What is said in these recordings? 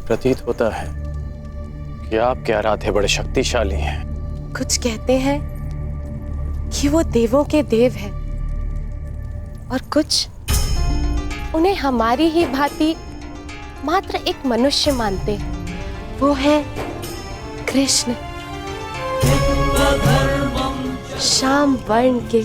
प्रतीत होता है कि आपके आराध्य बड़े शक्तिशाली हैं। कुछ कहते हैं कि वो देवों के देव हैं और कुछ उन्हें हमारी ही भांति मात्र एक मनुष्य मानते हैं। वो है कृष्ण, श्याम वर्ण के,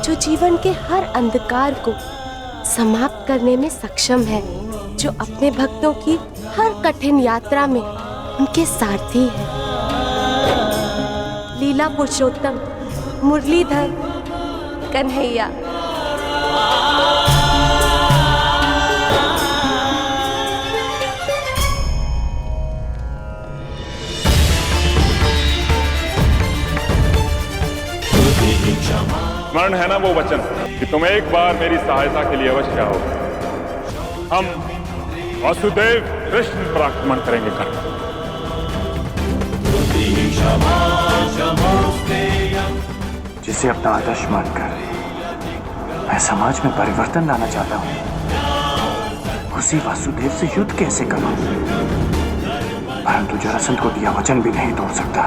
जो जीवन के हर अंधकार को समाप्त करने में सक्षम है, जो अपने भक्तों की हर कठिन यात्रा में उनके सारथी है। लीला पुरुषोत्तम मुरलीधर कन्हैया। स्मरण है ना वो वचन कि तुम एक बार मेरी सहायता के लिए अवश्य आओ। हम वासुदेव कृष्ण पर आक्रमण करेंगे। जिसे अपना आदर्श मानकर मैं समाज में परिवर्तन लाना चाहता हूं, उसी वासुदेव से युद्ध कैसे करूं? परंतु जरासंध को दिया वचन भी नहीं तोड़ सकता।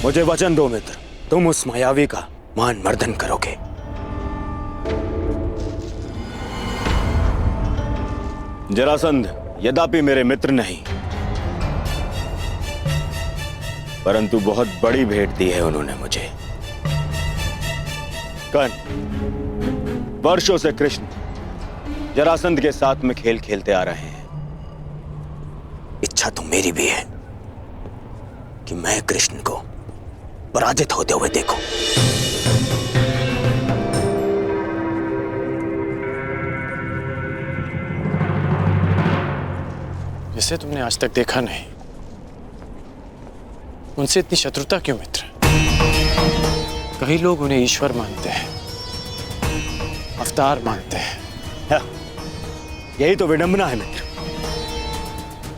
मुझे वचन दो मित्र, तुम उस मायावी का मान मर्दन करोगे। जरासंध यद्यपि मेरे मित्र नहीं, परंतु बहुत बड़ी भेंट दी है उन्होंने मुझे। कर्ण, वर्षों से कृष्ण जरासंध के साथ में खेल खेलते आ रहे हैं। इच्छा तो मेरी भी है कि मैं कृष्ण को पराजित होते हुए देखूं। जिसे तुमने आज तक देखा नहीं, उनसे इतनी शत्रुता क्यों मित्र? कई लोग उन्हें ईश्वर मानते हैं, अवतार मानते हैं। यही तो विडंबना है मित्र।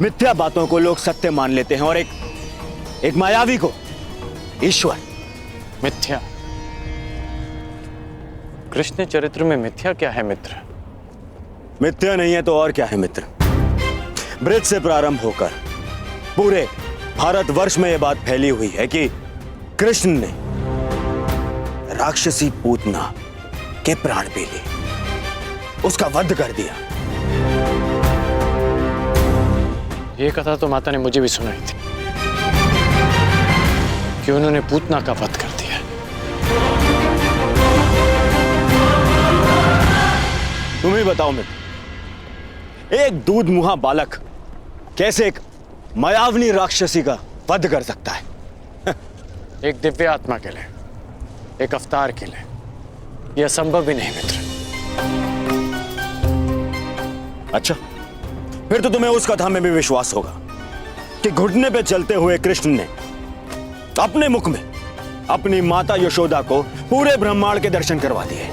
मिथ्या बातों को लोग सत्य मान लेते हैं और एक मायावी को ईश्वर। मिथ्या? कृष्ण चरित्र में मिथ्या क्या है मित्र? मिथ्या नहीं है तो और क्या है मित्र? ब्रज से प्रारंभ होकर पूरे भारतवर्ष में यह बात फैली हुई है कि कृष्ण ने राक्षसी पूतना के प्राण पी लिए, उसका वध कर दिया। यह कथा तो माता ने मुझे भी सुनाई थी कि उन्होंने पूतना का वध कर दिया। तुम ही बताओ मित्र, एक दूध मुहा बालक कैसे एक मायावनी राक्षसी का वध कर सकता है? एक दिव्य आत्मा के लिए, एक अवतार के लिए यह असंभव भी नहीं मित्र। अच्छा, फिर तो तुम्हें उस कथा में भी विश्वास होगा कि घुटने पे चलते हुए कृष्ण ने अपने मुख में अपनी माता यशोदा को पूरे ब्रह्मांड के दर्शन करवा दिए।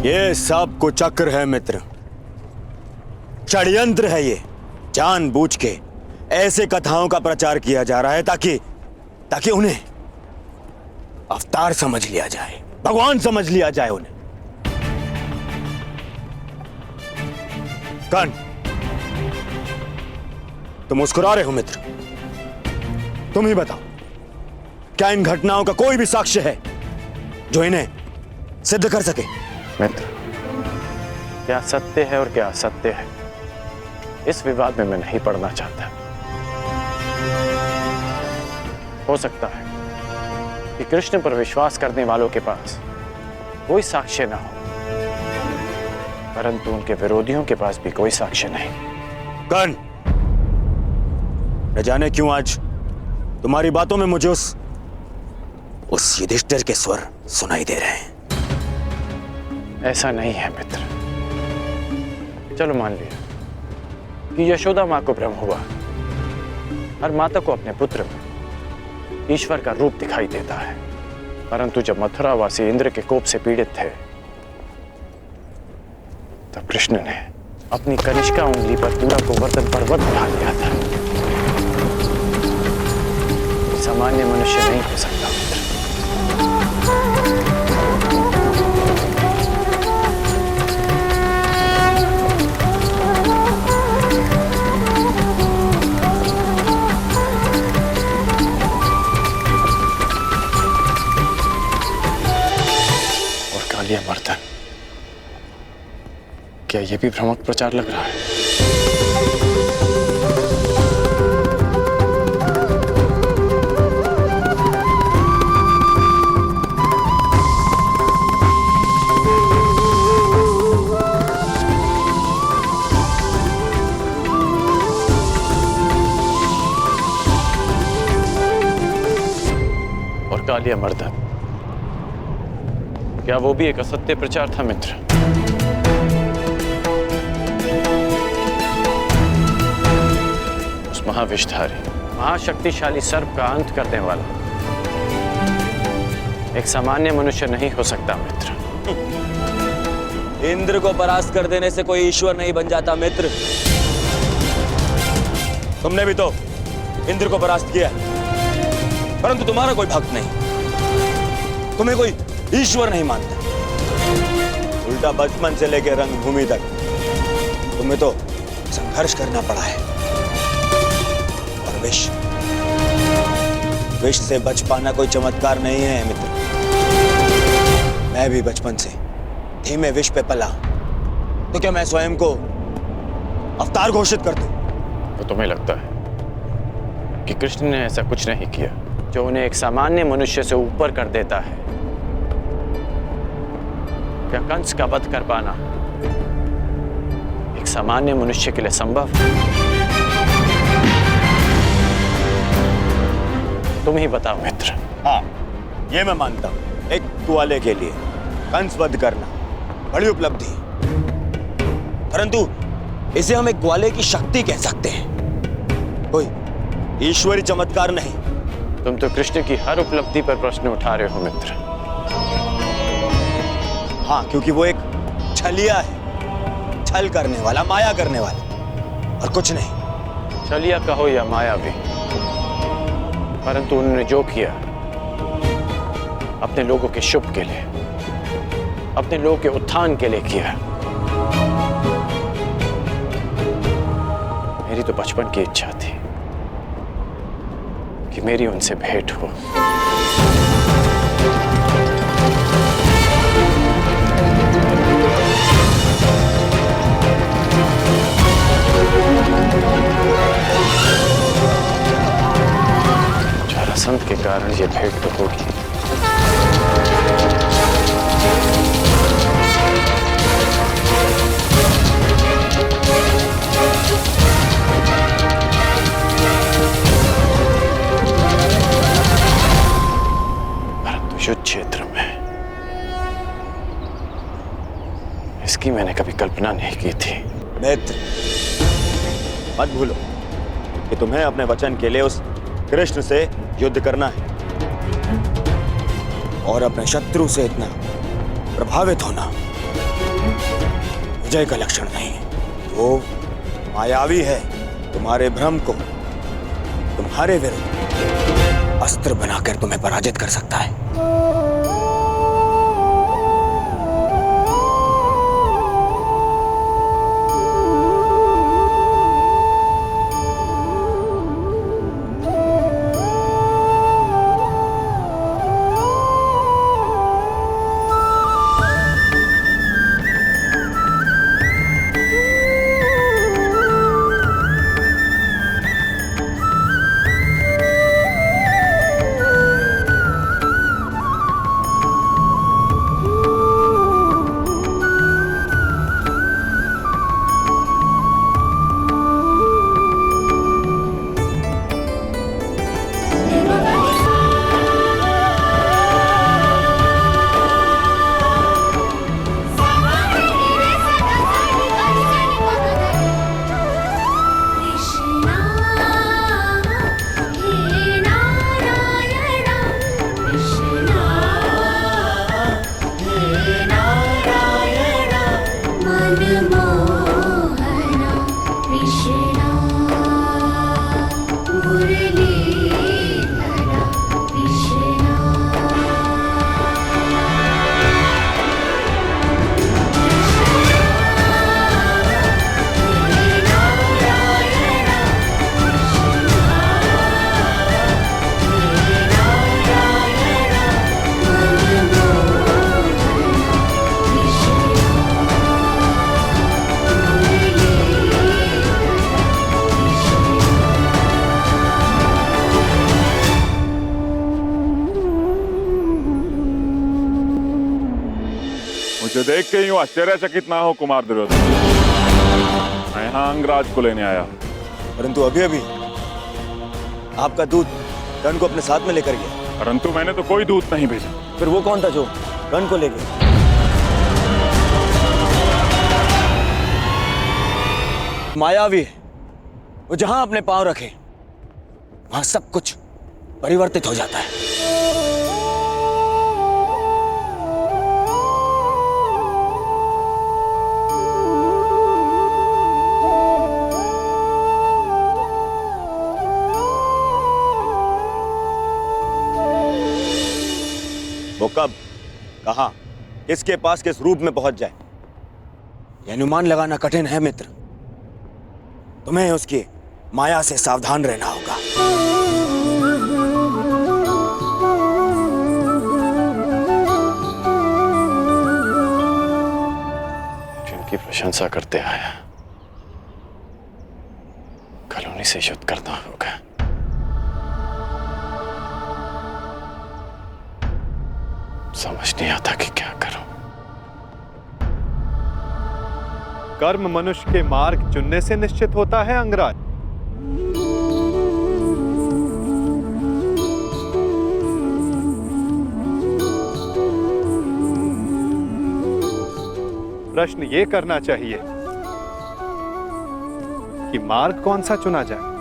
ये सब कुचक्र है मित्र, षड्यंत्र है ये। जानबूझ के ऐसे कथाओं का प्रचार किया जा रहा है ताकि उन्हें अवतार समझ लिया जाए, भगवान समझ लिया जाए उन्हें। कर्ण, तुम मुस्कुरा रहे हो मित्र, तुम ही बताओ, क्या इन घटनाओं का कोई भी साक्ष्य है जो इन्हें सिद्ध कर सके? मित्र, क्या सत्य है और क्या असत्य है, इस विवाद में मैं नहीं पड़ना चाहता। हो सकता है कि कृष्ण पर विश्वास करने वालों के पास कोई साक्ष्य ना हो, परंतु उनके विरोधियों के पास भी कोई साक्ष्य नहीं। कर्ण, न जाने क्यों आज तुम्हारी बातों में मुझे उस युधिष्ठिर के स्वर सुनाई दे रहे हैं। ऐसा नहीं है मित्र। चलो मान लिया कि यशोदा मां को भ्रम हुआ, हर माता को अपने पुत्र में ईश्वर का रूप दिखाई देता है, परंतु जब मथुरावासी इंद्र के कोप से पीड़ित थे तब कृष्ण ने अपनी कनिष्का उंगली पर पूरा गोवर्धन पर्वत उठा लिया था। सामान्य मनुष्य नहीं हो सकता मित्र। क्या ये भी भ्रामक प्रचार लग रहा है? और कालिया मर्दन, क्या वो भी एक असत्य प्रचार था मित्र? उस महाविषधारी महाशक्तिशाली सर्प का अंत करने वाला एक सामान्य मनुष्य नहीं हो सकता मित्र। इंद्र को परास्त कर देने से कोई ईश्वर नहीं बन जाता मित्र। तुमने भी तो इंद्र को परास्त किया, परंतु तुम्हारा कोई भक्त नहीं, तुम्हें कोई ईश्वर नहीं मानता। उल्टा बचपन से लेकर रंगभूमि तक तुम्हें तो संघर्ष करना पड़ा है। और विष से बच पाना कोई चमत्कार नहीं है मित्र। मैं भी बचपन से धीमे विष पे पला, तो क्या मैं स्वयं को अवतार घोषित कर दूं? तो तुम्हें लगता है कि कृष्ण ने ऐसा कुछ नहीं किया जो उन्हें एक सामान्य मनुष्य से ऊपर कर देता है? क्या कंस का वध कर पाना एक सामान्य मनुष्य के लिए संभव? तुम ही बताओ मित्र। हाँ, ये मैं मानता हूं, एक ग्वाले के लिए कंस वध करना बड़ी उपलब्धि, परंतु इसे हम एक ग्वाले की शक्ति कह सकते हैं, कोई ईश्वरी चमत्कार नहीं। तुम तो कृष्ण की हर उपलब्धि पर प्रश्न उठा रहे हो मित्र। हाँ, क्योंकि वो एक छलिया है, छल करने वाला, माया करने वाला, और कुछ नहीं। छलिया कहो या माया भी, परंतु उन्होंने जो किया अपने लोगों के शुभ के लिए, अपने लोगों के उत्थान के लिए किया। मेरी तो बचपन की इच्छा थी कि मेरी उनसे भेंट हो। जरासंध के कारण ये भेंट तो होगी। परंतु युद्ध क्षेत्र में इसकी मैंने कभी कल्पना नहीं की थी। मित्र, मत भूलो कि तुम्हें अपने वचन के लिए उस कृष्ण से युद्ध करना है, और अपने शत्रु से इतना प्रभावित होना विजय का लक्षण नहीं है। वो मायावी है, तुम्हारे भ्रम को तुम्हारे विरुद्ध अस्त्र बनाकर तुम्हें पराजित कर सकता है। देख के यूं आश्चर्यचकित ना हो कुमार दुर्योधन। मैं यहाँ अंगराज को लेने आया हूँ। परंतु अभी अभी आपका दूत कर्ण को अपने साथ में लेकर गया। परंतु मैंने तो कोई दूत नहीं भेजा। फिर वो कौन था जो कर्ण को ले गया? मायावी है वो, जहां अपने पांव रखे वहां सब कुछ परिवर्तित हो जाता है। वो कब, कहां, किसके पास, किस रूप में पहुंच जाए, यह अनुमान लगाना कठिन है मित्र। तुम्हें उसकी माया से सावधान रहना होगा। जिनकी प्रशंसा करते आया, कल उन्हीं से युद्ध करना होगा। समझ नहीं आता कि क्या करूं। कर्म मनुष्य के मार्ग चुनने से निश्चित होता है अंगराज। प्रश्न ये करना चाहिए कि मार्ग कौन सा चुना जाए।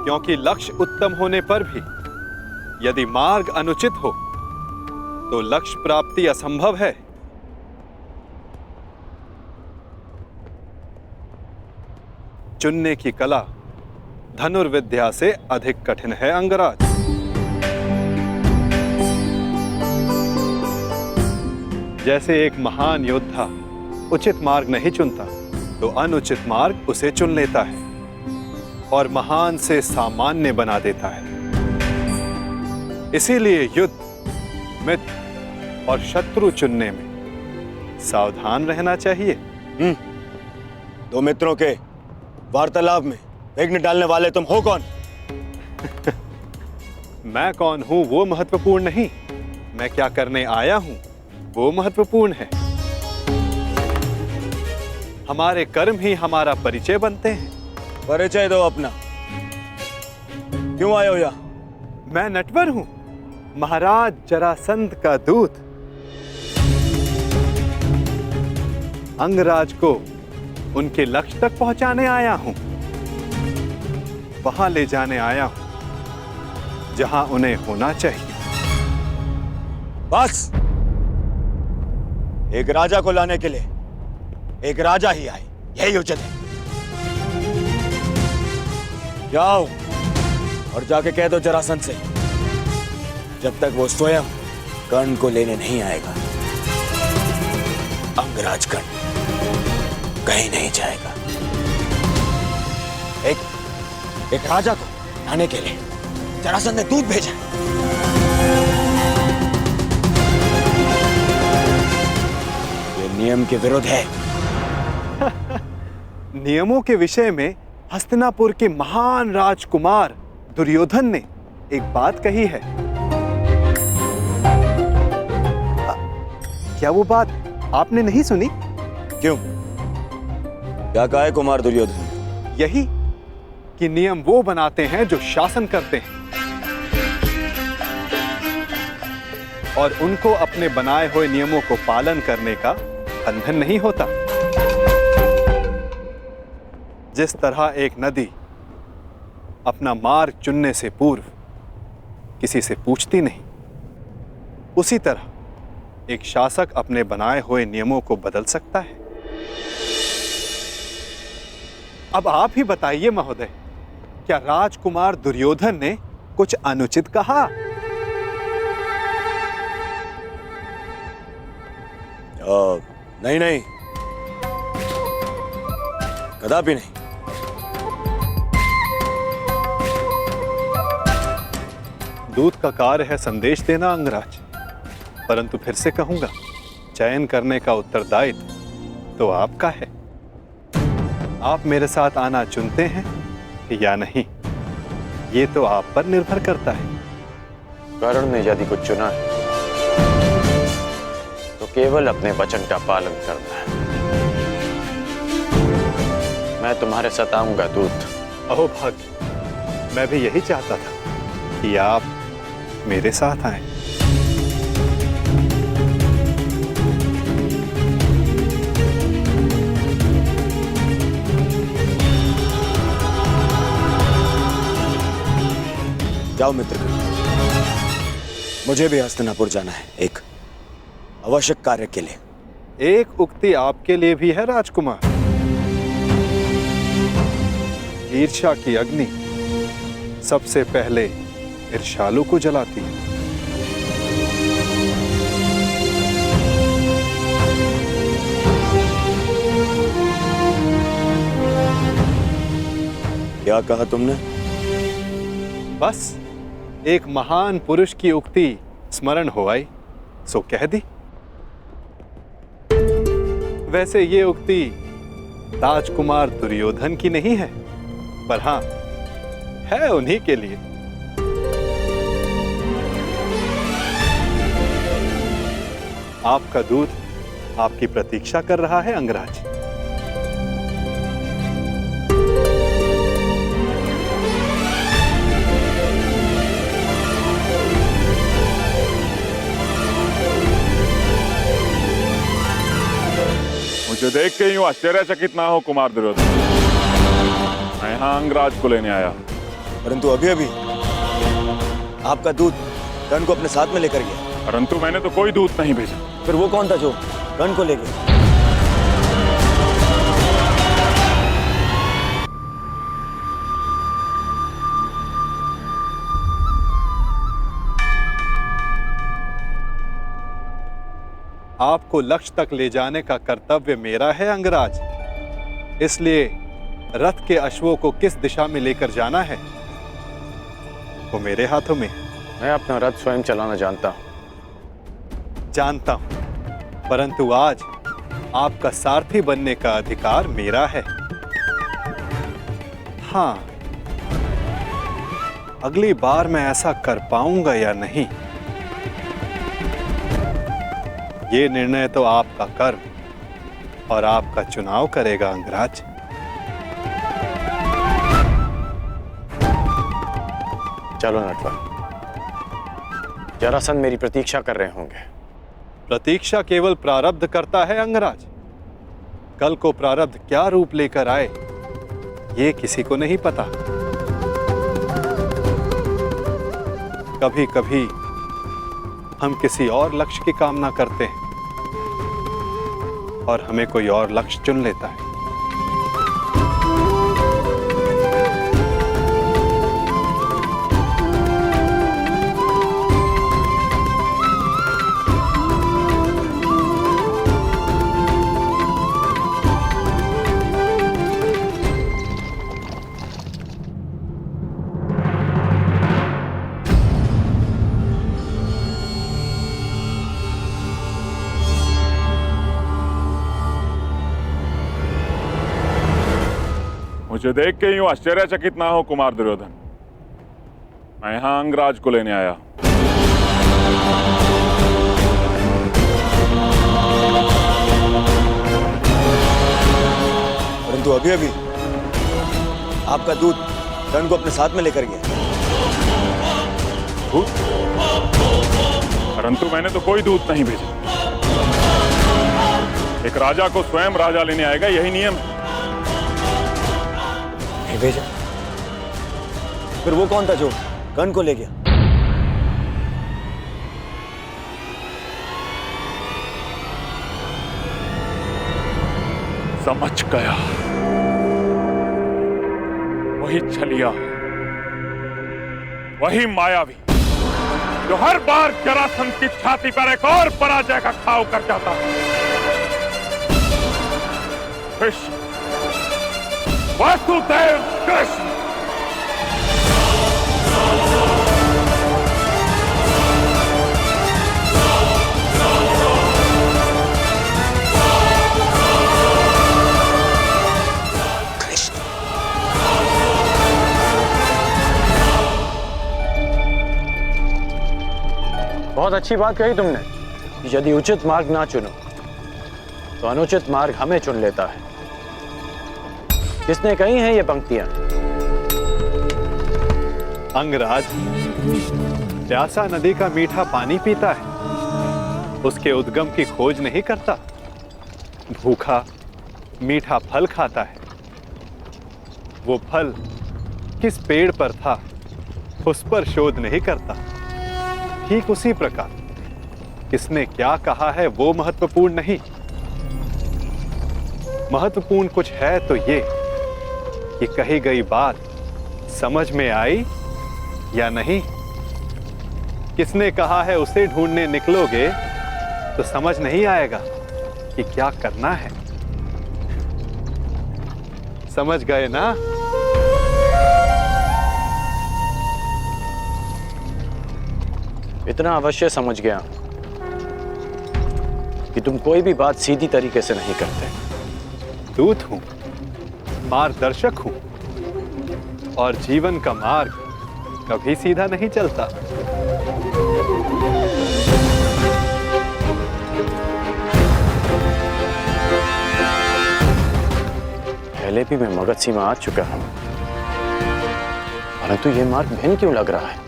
क्योंकि लक्ष्य उत्तम होने पर भी यदि मार्ग अनुचित हो तो लक्ष्य प्राप्ति असंभव है। चुनने की कला धनुर्विद्या से अधिक कठिन है अंगराज। जैसे एक महान योद्धा उचित मार्ग नहीं चुनता तो अनुचित मार्ग उसे चुन लेता है और महान से सामान्य बना देता है। इसीलिए युद्ध, मित्र और शत्रु चुनने में सावधान रहना चाहिए। दो मित्रों के वार्तालाप में विघ्न डालने वाले तुम हो कौन? मैं कौन हूं वो महत्वपूर्ण नहीं, मैं क्या करने आया हूं वो महत्वपूर्ण है। हमारे कर्म ही हमारा परिचय बनते हैं। परिचय दो अपना। क्यों आए हो यहाँ? मैं नटवर हूं, महाराज जरासंध का दूत। अंगराज को उनके लक्ष्य तक पहुंचाने आया हूं, वहां ले जाने आया हूं जहां उन्हें होना चाहिए। बस, एक राजा को लाने के लिए एक राजा ही आए, यही उचित है। जाओ और जाके कह दो जरासंध से, जब तक वो स्वयं कर्ण को लेने नहीं आएगा, अंगराज कर्ण कहीं नहीं जाएगा। एक राजा को लाने के लिए जरासंध ने दूत भेजा। ये नियम के विरुद्ध है। नियमों के विषय में हस्तिनापुर के महान राजकुमार दुर्योधन ने एक बात कही है। क्या वो बात आपने नहीं सुनी? क्यों, क्या कहा है कुमार दुर्योधन? यही कि नियम वो बनाते हैं जो शासन करते हैं और उनको अपने बनाए हुए नियमों को पालन करने का बंधन नहीं होता। जिस तरह एक नदी अपना मार्ग चुनने से पूर्व किसी से पूछती नहीं, उसी तरह एक शासक अपने बनाए हुए नियमों को बदल सकता है। अब आप ही बताइए महोदय, क्या राजकुमार दुर्योधन ने कुछ अनुचित कहा? नहीं नहीं, कदापि नहीं। दूत का कार्य है संदेश देना अंगराज, परंतु फिर से कहूंगा, चयन करने का उत्तरदायित्व तो आपका है। आप मेरे साथ आना चुनते हैं या नहीं, ये तो आप पर निर्भर करता है। कर्ण ने यदि कुछ चुना है तो केवल अपने वचन का पालन करना है। मैं तुम्हारे साथ आऊंगा दूत। अहो भाग्य, मैं भी यही चाहता था कि आप मेरे साथ आए। जाओ मित्र, मुझे भी हस्तिनापुर जाना है एक आवश्यक कार्य के लिए। एक उक्ति आपके लिए भी है राजकुमार। ईर्ष्या की अग्नि सबसे पहले ईर्ष्यालु को जलाती है। क्या कहा तुमने? बस एक महान पुरुष की उक्ति स्मरण हो आई, सो कह दी। वैसे ये उक्ति राजकुमार दुर्योधन की नहीं है, पर हां, है उन्हीं के लिए। आपका दूत आपकी प्रतीक्षा कर रहा है अंगराज। मुझे देख के यूं आश्चर्यचकित ना हो कुमार दुर्योधन, मैं यहाँ अंगराज को लेने आया। परंतु अभी अभी आपका दूत कर्ण को अपने साथ में लेकर गया। परंतु मैंने तो कोई दूत नहीं भेजा। फिर वो कौन था जो कर्ण को ले गया? आपको लक्ष्य तक ले जाने का कर्तव्य मेरा है अंगराज, इसलिए रथ के अश्वों को किस दिशा में लेकर जाना है वो मेरे हाथों में। मैं अपना रथ स्वयं चलाना जानता हूं। जानता हूं, परंतु आज आपका सारथी बनने का अधिकार मेरा है। हां, अगली बार मैं ऐसा कर पाऊंगा या नहीं, ये निर्णय तो आपका कर्म और आपका चुनाव करेगा अंगराज। चलो नटवर, जरासंध मेरी प्रतीक्षा कर रहे होंगे। प्रतीक्षा केवल प्रारब्ध करता है अंगराज। कल को प्रारब्ध क्या रूप लेकर आए ये किसी को नहीं पता। कभी कभी हम किसी और लक्ष्य की कामना करते हैं और हमें कोई और लक्ष्य चुन लेता है। मुझे देख के यूं आश्चर्यचकित ना हो कुमार दुर्योधन, मैं यहाँ अंगराज को लेने आया। परंतु अभी अभी आपका दूत कर्ण को अपने साथ में लेकर गया। दूत? परंतु मैंने तो कोई दूत नहीं भेजा। एक राजा को स्वयं राजा लेने आएगा, यही नियम है। नहीं भेजा? फिर वो कौन था जो कर्ण को ले गया? समझ गया, वही छलिया, वही मायावी जो हर बार जरासंध की छाती पर एक और पराजय का घाव कर जाता है। कृष्ण, वासुदेव कृष्ण। बहुत अच्छी बात कही तुमने कि यदि उचित मार्ग ना चुनो तो अनुचित मार्ग हमें चुन लेता है। किसने कही हैं ये पंक्तियां? अंगराज प्यासा नदी का मीठा पानी पीता है, उसके उद्गम की खोज नहीं करता। भूखा मीठा फल खाता है, वो फल किस पेड़ पर था उस पर शोध नहीं करता। ठीक उसी प्रकार किसने क्या कहा है वो महत्वपूर्ण नहीं, महत्वपूर्ण कुछ है तो ये कि कही गई बात समझ में आई या नहीं। किसने कहा है उसे ढूंढने निकलोगे तो समझ नहीं आएगा कि क्या करना है। समझ गए ना? इतना अवश्य समझ गया कि तुम कोई भी बात सीधी तरीके से नहीं करते। दूत हूं, मार्गदर्शक हूं, और जीवन का मार्ग कभी सीधा नहीं चलता। पहले भी मैं मगध सीमा आ चुका हूं, परंतु यह मार्ग भिन्न क्यों लग रहा है?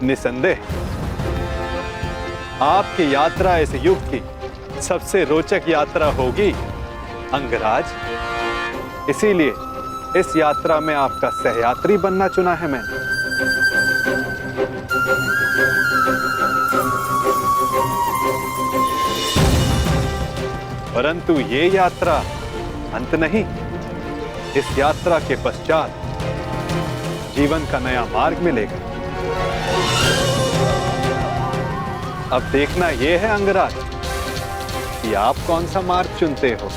निसंदेह आपकी यात्रा इस युग की सबसे रोचक यात्रा होगी अंगराज। इसीलिए इस यात्रा में आपका सहयात्री बनना चुना है मैंने। परंतु ये यात्रा अंत नहीं। इस यात्रा के पश्चात जीवन का नया मार्ग मिलेगा। अब देखना यह है अंगराज कि आप कौन सा मार्ग चुनते हो।